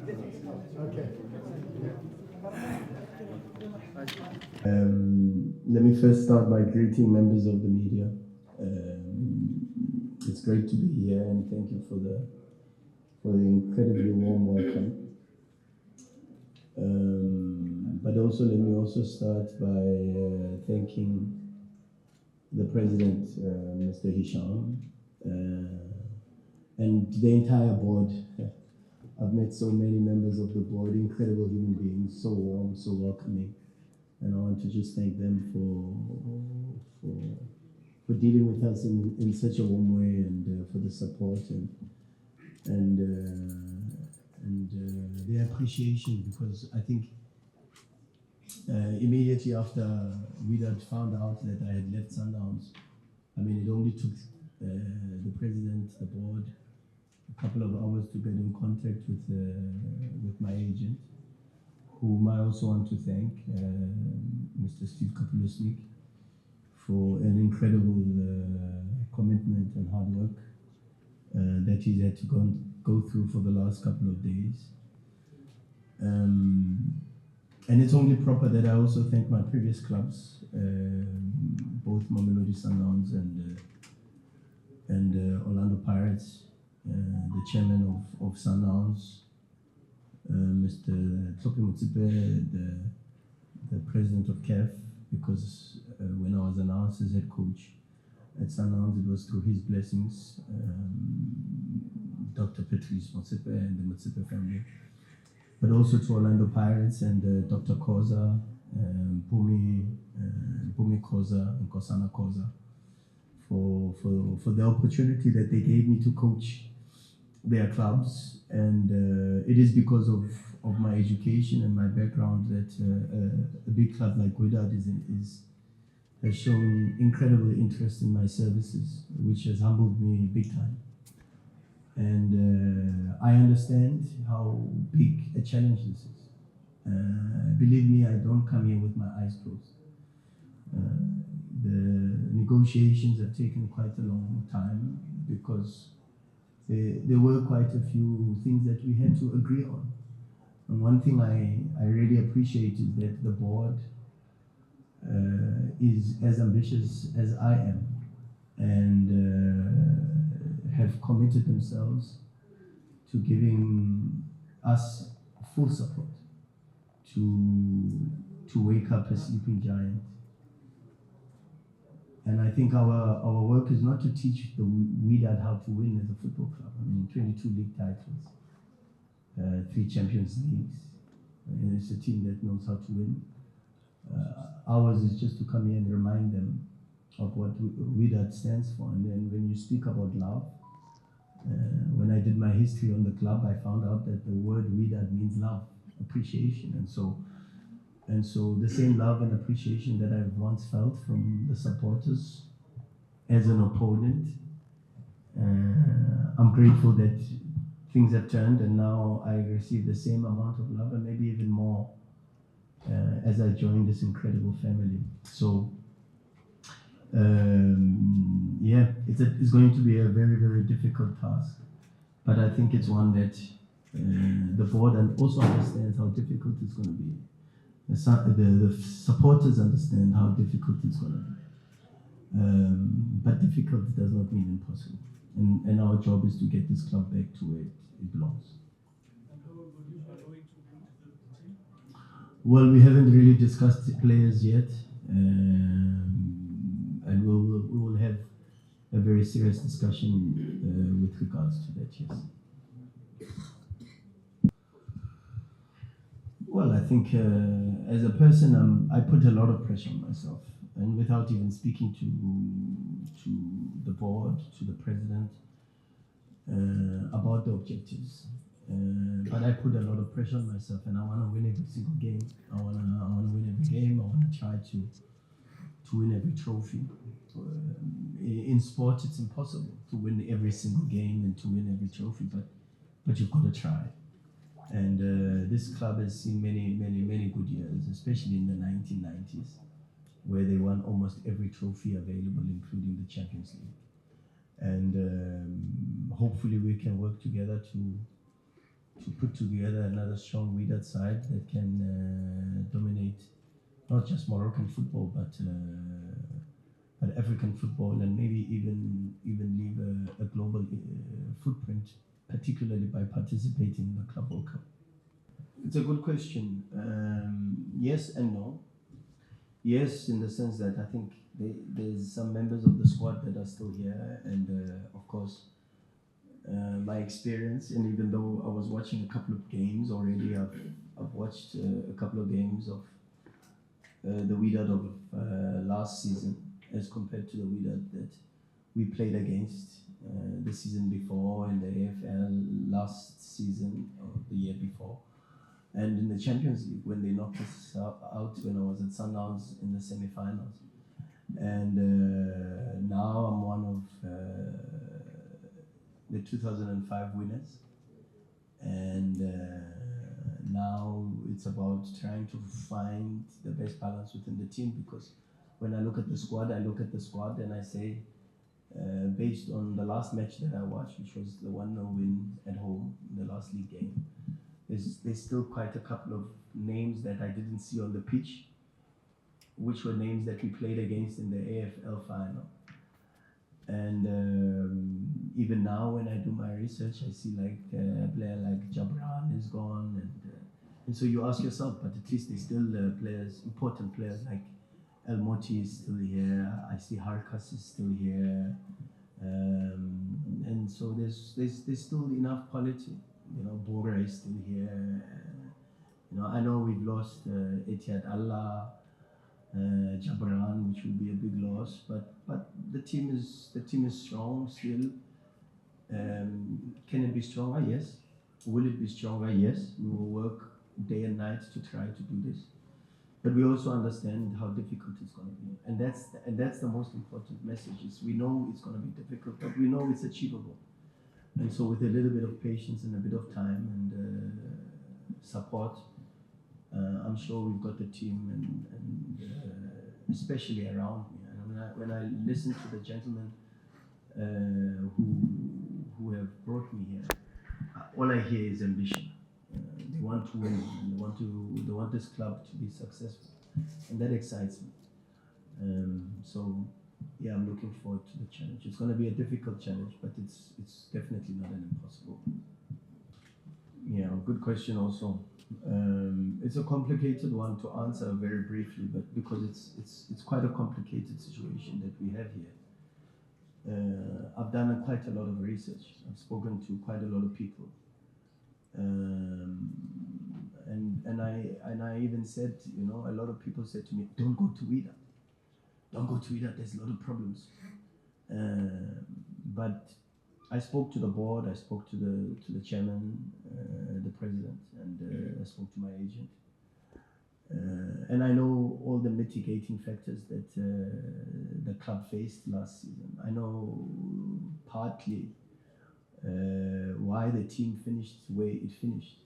Okay. Let me first start by greeting members of the media. It's great to be here, and thank you for the incredibly warm welcome. But also, let me also start by thanking the President, Mr. Hisham, and the entire board. I've met so many members of the board, incredible human beings, so warm, so welcoming. And I want to just thank them for dealing with us in such a warm way, and for the support and the appreciation, because I think immediately after we had found out that I had left Sundowns, I mean, it only took the president, the board, a couple of hours to get in contact with my agent, whom I also want to thank, Mr. Steve Kapulusnik, for an incredible commitment and hard work that he's had to go through for the last couple of days. And it's only proper that I also thank my previous clubs, both Mamelodi Sundowns and Orlando Pirates, the chairman of Sundowns, Mr. Tsopi Mutsipe, the president of CAF, because when I was announced as head coach at Sundowns, it was through his blessings, Dr. Patrice Mutsipe and the Mutsipe family, but also to Orlando Pirates and Dr. Koza, Bumi Koza and Kosana Koza for the opportunity that they gave me to coach their clubs. And it is because of my education and my background that a big club like Grenada has shown incredible interest in my services, which has humbled me big time. And I understand how big a challenge this is. Believe me, I don't come here with my eyes closed. The negotiations have taken quite a long time because there were quite a few things that we had to agree on. And one thing I really appreciate is that the board is as ambitious as I am, and have committed themselves to giving us full support to wake up a sleeping giant. And I think our work is not to teach the Wydad how to win as a football club. I mean, 22 league titles, 3 Champions Leagues, and it's a team that knows how to win. Ours is just to come here and remind them of what Wydad stands for. And then when you speak about love, when I did my history on the club, I found out that the word Wydad means love, appreciation. And so the same love and appreciation that I've once felt from the supporters as an opponent, I'm grateful that things have turned and now I receive the same amount of love and maybe even more as I join this incredible family. So yeah, it's going to be a very, very difficult task, but I think it's one that the board also understands how difficult it's going to be. The supporters understand how difficult it's going to be. But difficult does not mean impossible. And our job is to get this club back to where it belongs. And how will you are going to bring the team? Well, we haven't really discussed the players yet. And we will have a very serious discussion with regards to that, yes. Well, I think as a person, I put a lot of pressure on myself, and without even speaking to the board, to the president, about the objectives. But I put a lot of pressure on myself, and I want to win every single game. I want to win every game. I want to try to win every trophy. In sport, it's impossible to win every single game and to win every trophy, but you've got to try. And this club has seen many, many, many good years, especially in the 1990s, where they won almost every trophy available, including the Champions League. And hopefully we can work together to put together another strong Wydad side that can dominate not just Moroccan football, but African football, and maybe even leave a global footprint, particularly by participating in the Club World Cup. It's a good question. Yes and no. Yes, in the sense that I think there's some members of the squad that are still here, and of course, my experience. And even though I was watching a couple of games already, I've watched a couple of games of the Wydad of last season as compared to the Wydad that we played against the season before, in the AFL last season or the year before. And in the Champions League, when they knocked us out when I was at Sundowns in the semi-finals. And now I'm one of the 2005 winners. And now it's about trying to find the best balance within the team, because when I look at the squad, and I say, based on the last match that I watched, which was the 1-0 win at home, the last league game, there's still quite a couple of names that I didn't see on the pitch, which were names that we played against in the AFL final. And even now, when I do my research, I see like a player like Jabran is gone, and so you ask yourself, but at least there's still players, important players like El Moti is still here. I see Harkas is still here, and so there's still enough quality. You know, Bora is still here. You know, I know we've lost Etihad Allah, Jabran, which will be a big loss, but the team is strong still. Can it be stronger? Yes. Will it be stronger? Yes. We will work day and night to try to do this, but we also understand how difficult it's going to be, and that's the most important message. Is we know it's going to be difficult, but we know it's achievable. And so with a little bit of patience and a bit of time and support, I'm sure we've got the team, and especially around me. And when I listen to the gentlemen who have brought me here, all I hear is ambition. They want to win, and they want this club to be successful, and that excites me. So yeah, I'm looking forward to the challenge. It's going to be a difficult challenge, but it's definitely not an impossible. Yeah, good question also. It's a complicated one to answer very briefly, but because it's quite a complicated situation that we have here. I've done quite a lot of research. I've spoken to quite a lot of people, and I even said, you know, a lot of people said to me, "Don't go to Wydad. Don't go to Wydad. There's a lot of problems." But I spoke to the board. I spoke to the chairman, the president, and I spoke to my agent. And I know all the mitigating factors that the club faced last season. I know partly why the team finished the way it finished.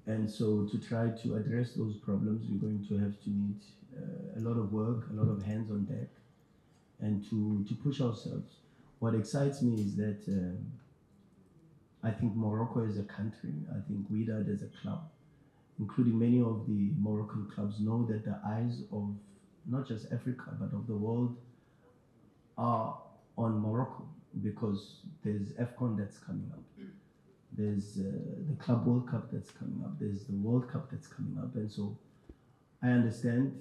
And so to try to address those problems, we're going to have to need a lot of work, a lot of hands on deck, and to push ourselves. What excites me is that I think Morocco as a country, I think Wydad as a club, including many of the Moroccan clubs, know that the eyes of not just Africa, but of the world are on Morocco, because there's AFCON that's coming up. There's the Club World Cup that's coming up. There's the World Cup that's coming up. And so I understand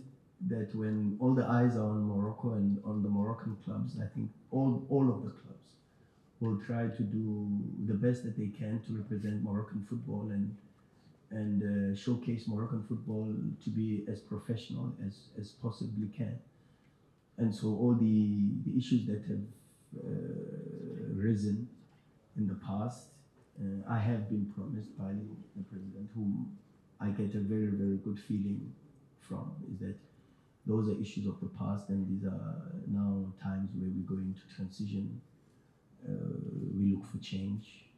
that when all the eyes are on Morocco and on the Moroccan clubs, I think all of the clubs will try to do the best that they can to represent Moroccan football and showcase Moroccan football to be as professional as possibly can. And so all the issues that have risen in the past, I have been promised by the president, whom I get a very, very good feeling from, is that those are issues of the past, and these are now times where we're going to transition. We look for change,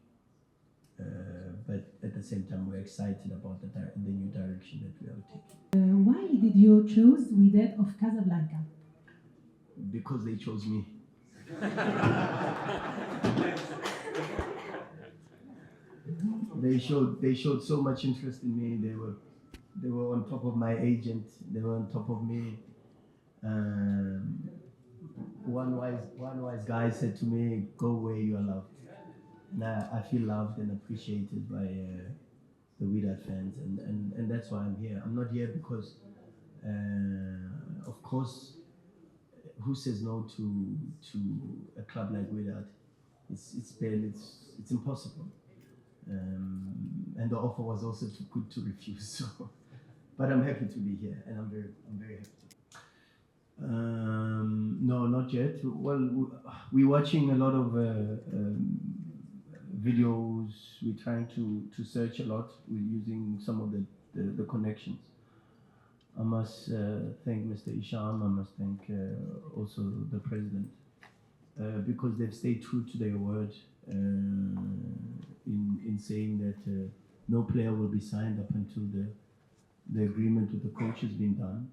but at the same time, we're excited about the new direction that we are taking. Why did you choose Wydad of Casablanca? Because they chose me. They showed so much interest in me. They were on top of my agent. They were on top of me. One wise guy said to me, "Go where you are loved." And I feel loved and appreciated by the Wydad fans, and that's why I'm here. I'm not here because, of course, who says no to a club like Wydad? It's impossible. And the offer was also too good to refuse. So, but I'm happy to be here, and I'm very happy. No, not yet. Well, we're watching a lot of videos. We're trying to search a lot. We're using some of the connections. I must thank Mr. Isham. I must thank also the president because they've stayed true to their word in saying that no player will be signed up until the agreement with the coach has been done.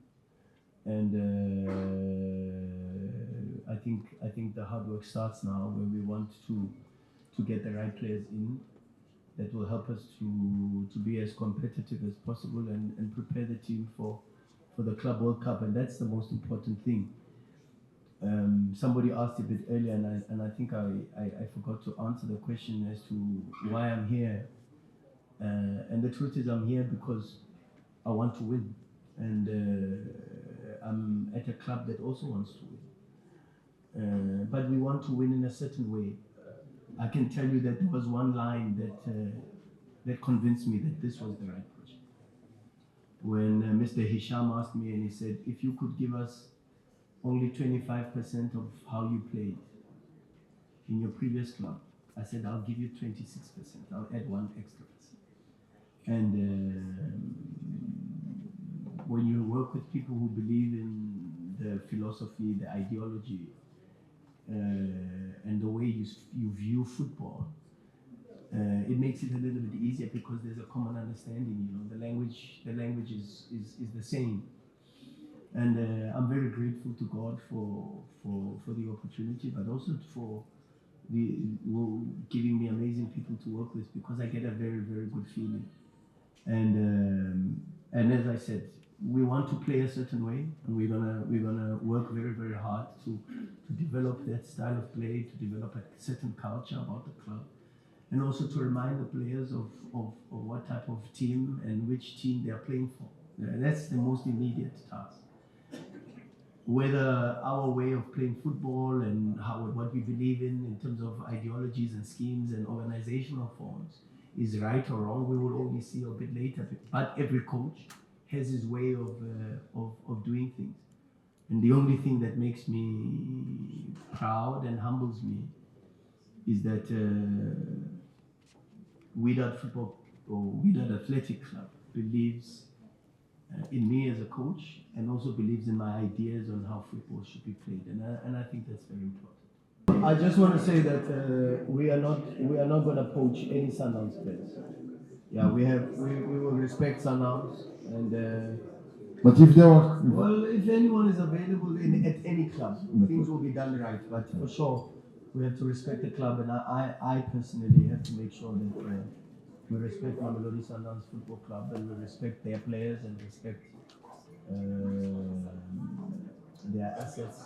And I think the hard work starts now, where we want to get the right players in that will help us to be as competitive as possible and prepare the team for the Club World Cup, and that's the most important thing. Somebody asked a bit earlier, and I think I forgot to answer the question as to why I'm here. And the truth is, I'm here because I want to win, and I'm at a club that also wants to win. But we want to win in a certain way. I can tell you that there was one line that convinced me that this was the right project. When Mr. Hisham asked me, and he said, if you could give us only 25% of how you played in your previous club, I said, I'll give you 26%. I'll add 1 extra percent. And when you work with people who believe in the philosophy, the ideology, and the way you view football, it makes it a little bit easier because there's a common understanding. You know, the language is the same. And I'm very grateful to God for the opportunity, but also for giving me amazing people to work with, because I get a very, very good feeling. And as I said, we want to play a certain way, and we're gonna work very, very hard to develop that style of play, to develop a certain culture about the club, and also to remind the players of what type of team and which team they are playing for. That's the most immediate task. Whether our way of playing football and what we believe in terms of ideologies and schemes and organizational forms is right or wrong, we will only see a bit later. But every coach has his way of doing things. And the only thing that makes me proud and humbles me is that Wydad Football or Wydad Athletic Club believes in me as a coach, and also believes in my ideas on how football should be played, and I think that's very important. I just want to say that we are not going to poach any Sundowns players. Yeah, we will respect Sundowns, and But if there were, well, if anyone is available at any club, things will be done right. But for sure, we have to respect the club, and I personally have to make sure that we respect Mamelodi Sundowns Football Club, and we respect their players and respect their assets,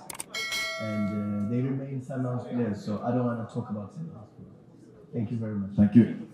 and they remain Sundowns players. So I don't want to talk about Sundowns. Thank you very much. thank you.